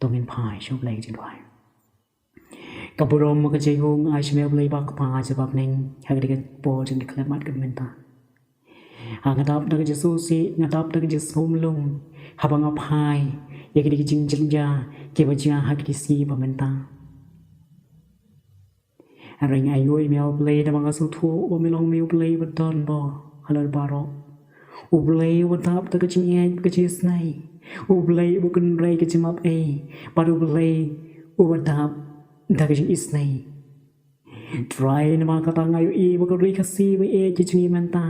ตัวเป็นพายชอบเลยจังด้วยกับบุรุษมันก็จะงงไอชเมลเลยบักพายจะแบบนึงหากได้กันโปจึงได้เคลื่อนมัดกันเป็นตาหากกระดับได้ก็จะสู้สิกระดับได้ก็จะสุ่มลงหาบังอภัยอยากได้จริงจังยาเก็บไว้จาหากได้สีแบบเป็นตาอะไรไงยุ้ยเมลเลยแต่บางก็สู้ทั่วว่าไม่ลองเมลเลยวันตอนบ่ฮัลโหลบาร์อุบเลยวันทับแต่ก็จะมีไงก็จะสไนอุบเลยบุกันเลยก็จะมาเอบาร์อุบเลยอุบัติทับแต่ก็จะอิสไนทรายนะมากระตังอายุอีบุกันเลยก็ซีไปจะจะมีมันตา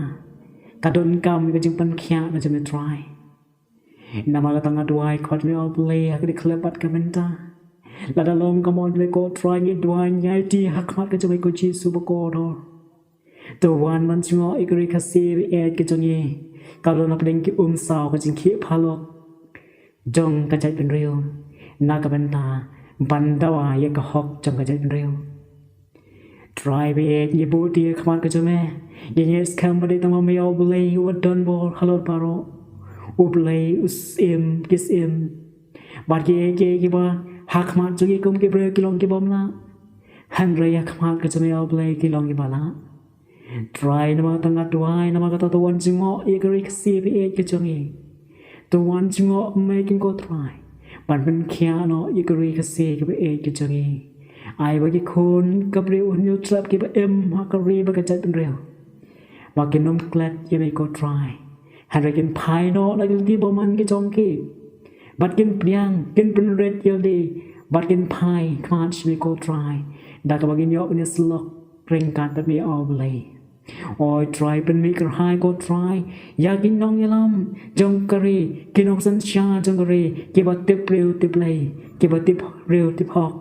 กระโดนกำก็จึงปันขี้ก็จะไม่ทรายนะมากระตังอาด้วยขอดไม่เอาเลยก็ได้เคลื่อนบัดกันมันตาแล้วลองก็มองเลยก็ทรายงี้ด้วยไงที่หักมัดก็จะไม่ก็จีสุบกอดตัววันมันจึงเอาอีกเลยก็ซีไปก็จะงี้kalau nak dengi sau ke jingki palok jong ke jai pen real nak ke benta bandawa ye ke hok jong ke jai pen real try be ye bu dia khaman ke jome ye yes kam bade tama me oblay wadon bol halot paro oblay usim kisim bad ye ba hak mat jogi kum ke bre kilong ke bomla han re ya khaman ke jome oblay kilong ke bala try nama tengah tuai nama kata tuan jengok ikrik CPA kejongi tuan jengok making go try ban pen kia no ikrik CPA kejongi ai bagi kon Ka Bri U Hynniewtrep ki ba em ha ka ri ba ka jai pen real bagi nom klet ye me go try han re kin pai no la ki bo man ki jong ki bat kin priang kin pen red ye di bat kin pai kmat me go try da ka bagi nyok ni slok ring kat ba me all play ôi try bên mi cả hai cô try ya kinh nong ya lam jong kari kinh nong san cha jong kari ki ba tip real tip play ki ba tip real tip hawk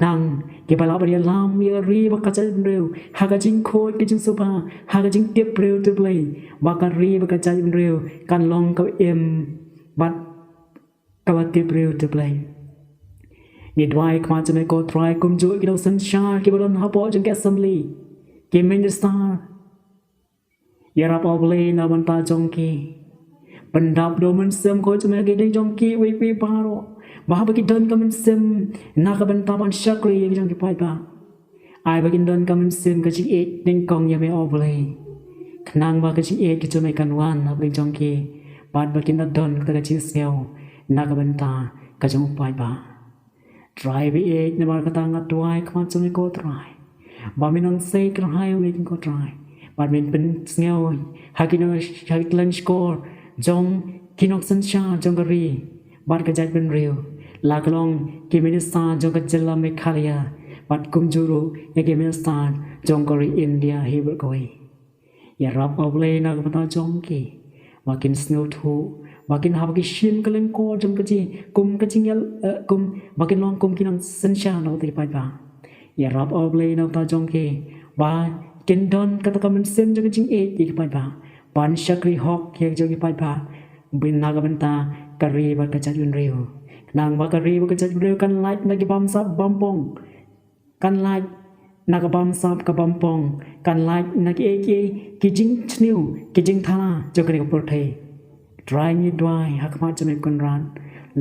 nang ki ba la ba ya lam ya ri ba ka chai real ha ka jing khoi ki jing sopa ha ka jing tip real tip play ba ka ri ba ka chai real kan long ka em bat ka ba tip real tip play Jingdwai kmaจะไม่ก็ try กุมจุki nong san cha ki ba don ha po jong get assembly Game in the star Yarap oblay na banta jongki Pendap domen sem ko cuma gede jongki wipi paro Bah bagi don kamen sem Na ka banta ban shakri yang jongki pai pa Ai bagi don kamen sem ka ching ek ning kong ya me oblay Knang ba ka ching ek ki cuma kan wan na bagi jongki Bad bagi na don ka ka ching sel Na ka banta ka jong pai pa Try bi ek na ba ka tanga tuai kma cuma ko try bà mình đang say cái hai ông ấy cũng có try bà mình bên nghèo hai cái nó hai cái lunch score trong khi nó sân cha trong cái ri bà cái trái bên real là cái long cái mình sa trong cái jela Meghalaya bà cũng juru cái mình sa trong cái ri India he will go ya rap oblay na cái ta trong cái bà kinh snow thu bà kinh học cái shin cái lên co trong cái gì cùng cái gì cùng bà kinh long cùng cái nó sân cha nó thì phải bà ya rap oblay na ta jong ke ba kin don kata kamen sem jong jing e ki pai ba ban shakri hok ke jong ki pai ba bin na ga banta kari ba ka chat yun reu nang ba kari ba ka chat reu kan like na ki bam sap bam pong kan like na ka bam sap ka bam pong kan like na ki e ki jing chniu ki jing thala jong ka por the try ni dwai hak ma chame kon ran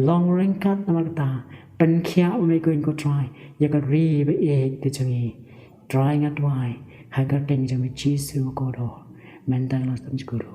long rank kat na ma taเป็นเขี้ยวไม่เกินก็ try อยากรีไปเองแต่จังงี้ try งัดไว้ให้ก็เต็งจะไม่ชี้ซื้อก็รอแม้แต่เราต้องกูรอ